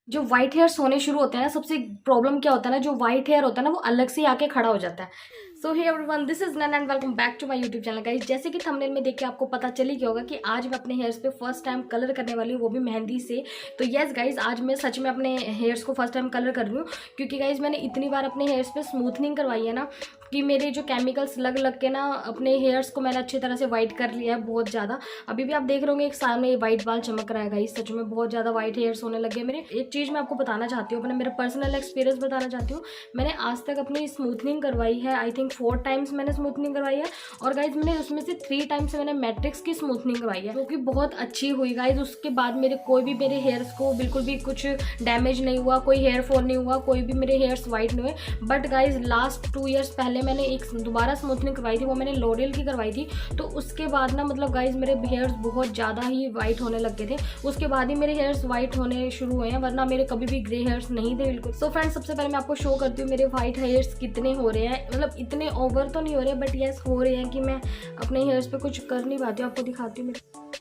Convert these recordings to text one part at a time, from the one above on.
जो white hairs होने शुरू होते हैं ना, सबसे प्रॉब्लम क्या होता है ना, जो व्हाइट हेयर होता है ना वो अलग से आके खड़ा हो जाता है। So hey everyone, this is Nain and welcome back to my YouTube channel guys. जैसे कि थंबनेल में देख के आपको पता चल ही गया होगा कि आज मैं अपने हेयर्स पे फर्स्ट टाइम कलर करने वाली हूँ, वो भी मेहंदी से। तो यस गाइज, आज मैं सच में अपने हेयर्स को फर्स्ट टाइम कलर कर रही हूँ, क्योंकि गाइज मैंने इतनी बार अपने हेयर्स पे स्मूथनिंग करवाई है ना कि मेरे जो केमिकल्स लग लग के ना अपने हेयर्स को मैंने अच्छी तरह से वाइट कर लिया है बहुत ज़्यादा। अभी भी आप देख रहे होंगे एक सामने वाइट बाल चमक रहा है गाइस, सच में बहुत ज़्यादा वाइट हेयर्स होने लगे मेरे। एक चीज़ मैं आपको बताना चाहती हूँ, अपने मेरा पर्सनल एक्सपीरियंस बताना चाहती हूँ। मैंने आज तक अपनी स्मूथनिंग करवाई है, आई थिंक 4 टाइम्स मैंने स्मूथनिंग करवाई है। और गाइज मैंने उसमें से 3 टाइम्स मैंने मैट्रिक्स की स्मूथनिंग करवाई है, जो कि बहुत अच्छी हुई गाइज। उसके बाद मेरे कोई भी मेरे हेयर्स को बिल्कुल भी कुछ डैमेज नहीं हुआ, कोई हेयर फॉल नहीं हुआ, कोई भी मेरे हेयर्स वाइट नहीं हुए। बट गाइज लास्ट 2 ईयर्स पहले मैंने एक दोबारा स्मूथनिंग करवाई थी, वो मैंने लॉरियल की करवाई थी। तो उसके बाद ना मतलब गाइज मेरे हेयर्स बहुत ज़्यादा ही वाइट होने लग गए थे। उसके बाद ही मेरे हेयर्स वाइट होने शुरू हुए हैं, वरना मेरे कभी भी ग्रे हेयर्स नहीं थे बिल्कुल। सो फ्रेंड्स, सबसे पहले मैं आपको शो करती हूँ मेरे व्हाइट हेयर्स कितने हो रहे हैं। मतलब इतने ओवर तो नहीं हो रहे, बट यस हो रहे हैं कि मैं अपने हेयर्स पे कुछ कर नहीं पाती हूँ। आपको दिखाती हूँ मेरे,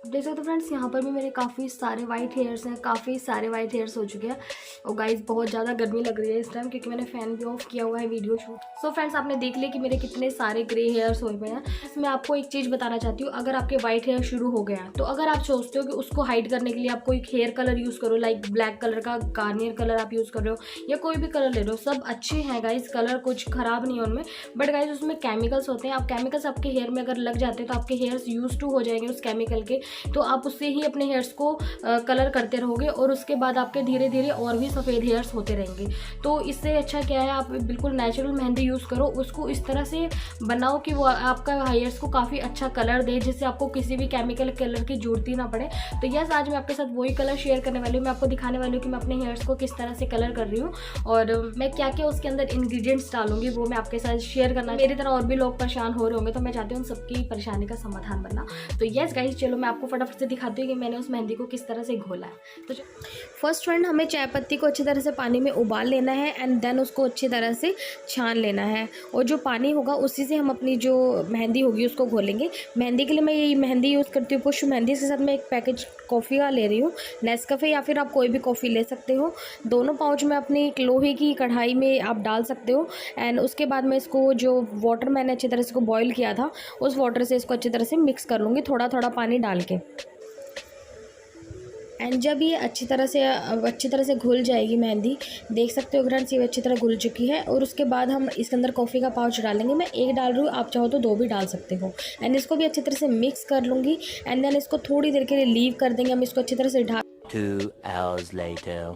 देख सकते हो फ्रेंड्स, यहाँ पर भी मेरे काफ़ी सारे वाइट हेयर्स हैं, काफ़ी सारे वाइट हेयर्स हो चुके हैं। और गाइस बहुत ज़्यादा गर्मी लग रही है इस टाइम, क्योंकि मैंने फ़ैन भी ऑफ किया हुआ है वीडियो शूट। सो फ्रेंड्स, आपने देख लिया कि मेरे कितने सारे ग्रे हेयर्स हो गए हैं। मैं आपको एक चीज़ बताना चाहती हूँ, अगर आपके वाइट हेयर शुरू हो गया तो अगर आप सोचते हो कि उसको हाइड करने के लिए आप कोई हेयर कलर यूज़ करो, लाइक ब्लैक कलर का गार्नियर कलर आप यूज़ कर रहे हो या कोई भी कलर ले रहे हो, सब अच्छे हैं गाइज, कलर कुछ ख़राब नहीं है उनमें। बट गाइज उसमें केमिकल्स होते हैं, आप केमिकल्स आपके हेयर में अगर लग जाते हैं तो आपके हेयर्स यूज टू हो जाएंगे उस केमिकल के, तो आप उससे ही अपने हेयर्स को कलर करते रहोगे और उसके बाद आपके धीरे धीरे और भी सफ़ेद हेयर्स होते रहेंगे। तो इससे अच्छा क्या है, आप बिल्कुल नेचुरल मेहंदी यूज़ करो, उसको इस तरह से बनाओ कि वो आपका हेयर्स को काफ़ी अच्छा कलर दे, जिससे आपको किसी भी केमिकल कलर की जरूरत ही ना पड़े। तो यस, आज मैं आपके साथ वही कलर शेयर करने वाली हूँ। मैं आपको दिखाने वाली हूँ कि मैं अपने हेयर्स को किस तरह से कलर कर रही हूँ और मैं क्या क्या उसके अंदर इंग्रेडिएंट्स डालूंगी, वो मैं आपके साथ शेयर करना। मेरी तरह और भी लोग परेशान हो रहे होंगे, तो मैं चाहती हूँ उन सबकी परेशानी का समाधान बनना। तो यस गाइस, चलो मैं आपको फटाफट से दिखाती हूँ कि मैंने उस मेहंदी को किस तरह से घोला है। तो फर्स्ट फ्रेंड, हमें चाय पत्ती को अच्छी तरह से पानी में उबाल लेना है एंड देन उसको अच्छी तरह से छान लेना है, और जो पानी होगा उसी से हम अपनी जो मेहंदी होगी उसको घोलेंगे। मेहंदी के लिए मैं यही मेहंदी यूज़ करती हूँ, पुष्प मेहंदी। इसके साथ मैं एक पैकेज कॉफ़ी का ले रही हूँ, नेस्कैफे या फिर आप कोई भी कॉफ़ी ले सकते हो। दोनों पाउच में अपनी एक लोहे की कढ़ाई में आप डाल सकते हो। एंड उसके बाद मैं इसको जो वाटर मैंने अच्छी तरह से इसको बॉईल किया था, उस वाटर से इसको अच्छी तरह से मिक्स कर लूँगी, थोड़ा थोड़ा पानी डाल के। एंड जब ये अच्छी तरह से घुल जाएगी मेहंदी, देख सकते हो फ्रेंड्स ये अच्छी तरह घुल चुकी है। और उसके बाद हम इसके अंदर कॉफ़ी का पाउच डालेंगे। मैं एक डाल रही हूँ, आप चाहो तो 2 भी डाल सकते हो। एंड इसको भी अच्छी तरह से मिक्स कर लूँगी एंड देन इसको थोड़ी देर के लिए लीव कर देंगे हम इसको अच्छी तरह से ढक। 2 hours later.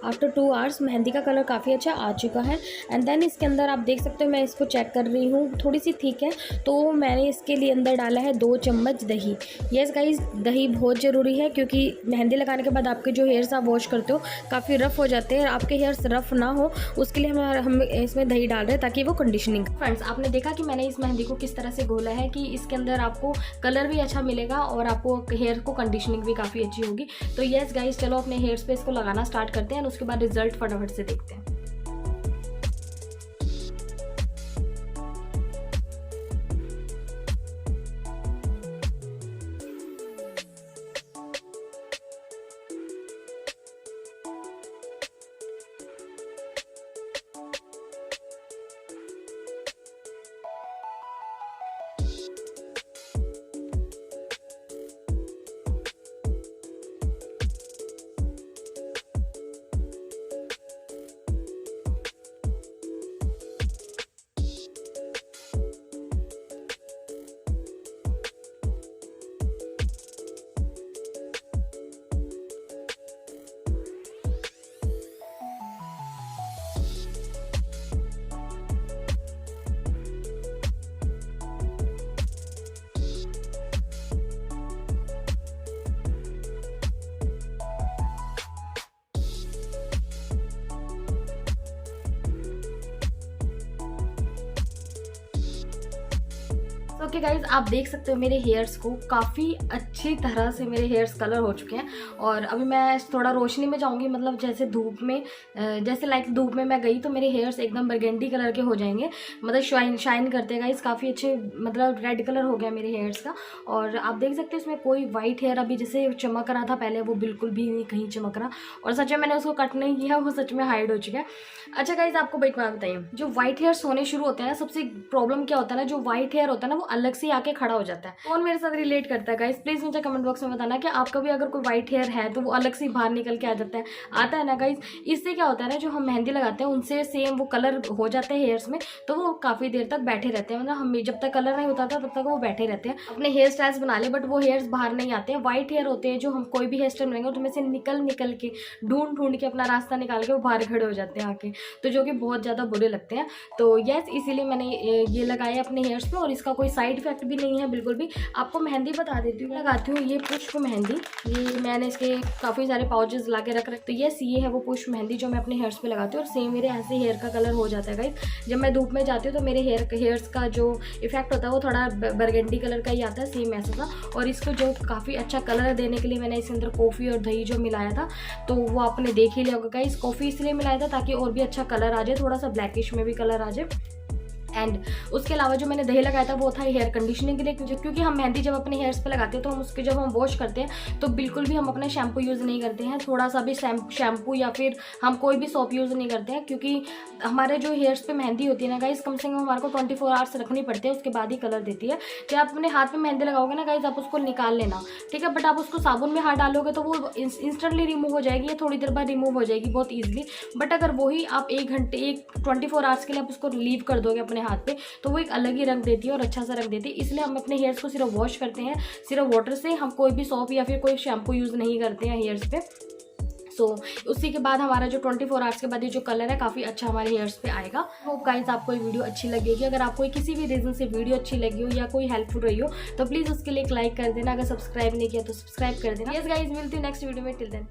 After 2 hours mehndi का कलर काफ़ी अच्छा आ चुका है। एंड देन इसके अंदर आप देख सकते हो, मैं इसको चेक कर रही हूँ, थोड़ी सी थिक है, तो मैंने इसके लिए अंदर डाला है 2 चम्मच दही। यस गाइज, दही बहुत ज़रूरी है, क्योंकि मेहंदी लगाने के बाद आपके जो हेयर्स आप वॉश करते हो काफ़ी रफ़ हो जाते हैं। आपके हेयर्स रफ़ ना हो उसके लिए हम इसमें दही डाल रहे हैं ताकि वो कंडीशनिंग। फ्रेंड्स, आपने देखा कि मैंने इस मेहंदी को किस तरह से घोला है कि इसके अंदर आपको कलर भी अच्छा मिलेगा और आपको हेयर को कंडीशनिंग भी काफ़ी अच्छी होगी। तो यस गाइज, चलो अपने हेयर्स पे इसको लगाना स्टार्ट करते हैं, उसके बाद रिजल्ट फटाफट से देखते हैं। ओके गाइज, आप देख सकते हो मेरे हेयर्स को काफ़ी अच्छी तरह से मेरे हेयर्स कलर हो चुके हैं। और अभी मैं थोड़ा रोशनी में जाऊँगी, मतलब जैसे धूप में, जैसे लाइक धूप में मैं गई तो मेरे हेयर्स एकदम बरगंडी कलर के हो जाएंगे, मतलब शाइन करते हैं गाइस, काफ़ी अच्छे, मतलब रेड कलर हो गया मेरे हेयर्स का। और आप देख सकते हैं इसमें कोई वाइट हेयर अभी जैसे चमक रहा था पहले, वो बिल्कुल भी नहीं कहीं चमक रहा, और सच में मैंने उसको कट नहीं किया, वो सच में हाइड हो चुका है। अच्छा गाइस, आपको बात बताइए, जो व्हाइट हेयर्स होने शुरू होते हैं ना, सबसे प्रॉब्लम क्या होता है ना, जो व्हाइट हेयर होता है ना वो अलग से आके खड़ा हो जाता है। कौन मेरे साथ रिलेट करता है गाइस, प्लीज मुझे कमेंट बॉक्स में बताना कि आपका भी अगर कोई व्हाइट हेयर है तो वो अलग से बाहर निकल के आ जाता है, आता है ना गाइस। इससे क्या होता है ना, जो हम मेहंदी लगाते हैं उनसे सेम वो कलर हो जाते हैं हेयर्स में, तो वो काफी देर तक बैठे रहते हैं, मतलब हम जब तक कलर नहीं उतरता तब तक वो बैठे रहते हैं। अपने हेयर स्टाइल्स बना ले बट वो हेयर्स बाहर नहीं आते हैं। व्हाइट हेयर होते हैं जो हम कोई भी हेयर स्टाइल बनाएंगे तो में से निकल के ढूंढ के अपना रास्ता निकाल के वो बाहर खड़े हो जाते हैं आके, तो जो कि बहुत ज़्यादा बुरे लगते हैं। तो यस, इसीलिए मैंने ये लगाया अपने हेयर्स पे, और इसका कोई साइड इफेक्ट भी नहीं है बिल्कुल भी। आपको मेहंदी बता देती हूँ, लगाती हूँ ये पुष्प मेहंदी, ये मैंने इसके काफ़ी सारे पाउचेस ला के रख तो यस, ये है वो पुष्प मेहंदी जो मैं अपने हेयर्स पे लगाती हूँ, और सेम मेरे ऐसे हेयर का कलर हो जाता है गाइस। जब मैं धूप में जाती हूँ तो मेरे हेयर्स का जो इफेक्ट होता है वो थोड़ा बरगंडी कलर का ही आता है, सेम ऐसा था। और इसको जो काफ़ी अच्छा कलर देने के लिए मैंने इसके अंदर कॉफ़ी और दही जो मिलाया था, तो वो आपने देख ही लिया होगा गाइस। कॉफ़ी इसलिए मिलाया था ताकि और भी अच्छा कलर आ जाए, थोड़ा सा ब्लैकिश में भी कलर आ जाए। एंड उसके अलावा जो मैंने दही लगाया था वो था हेयर कंडीशनिंग के लिए, क्योंकि हम मेहंदी जब अपने हेयर्स पे लगाते हैं तो हम उसके जब हम वॉश करते हैं तो बिल्कुल भी हम अपना शैम्पू यूज़ नहीं करते हैं, थोड़ा सा भी शैम्पू या फिर हम कोई भी सोप यूज़ नहीं करते हैं, क्योंकि हमारे जो हेयर्स पे मेहंदी होती है ना गाइस, कम से कम हमारे को 24 आवर्स रखनी पड़ती है, उसके बाद ही कलर देती है। जब आप अपने हाथ में मेहंदी लगाओगे ना गाइस, आप उसको निकाल लेना, ठीक है, बट आप उसको साबुन में हाथ डालोगे तो वो इंस्टेंटली रिमूव हो जाएगी या थोड़ी देर बाद रिमूव हो जाएगी बहुत ईजिली। बट अगर वही आप 24 आवर्स के लिए आप उसको लीव कर दोगे अपने हाथ पे, तो वो एक अलग ही रंग देती है और अच्छा सा रंग देती है। इसलिए हम अपने हेयर्स को सिर्फ वॉश करते हैं, सिर्फ वाटर से, हम कोई भी सोप या फिर कोई शैम्पू यूज़ नहीं करते हैं हेयर्स पे। सो उसी के बाद हमारा जो 24 आवर्स के बाद ये जो कलर है काफ़ी अच्छा हमारे हेयर्स पे आएगा। होप गाइस आपको ये वीडियो अच्छी लगेगी। अगर आपको किसी भी रीज़न से वीडियो अच्छी लगी हो या कोई हेल्पफुल रही हो तो प्लीज़ उसके लिए एक लाइक कर देना। अगर सब्सक्राइब नहीं किया तो सब्सक्राइब कर देना। यस गाइस, मिलती हूँ नेक्स्ट वीडियो में, टिल देन।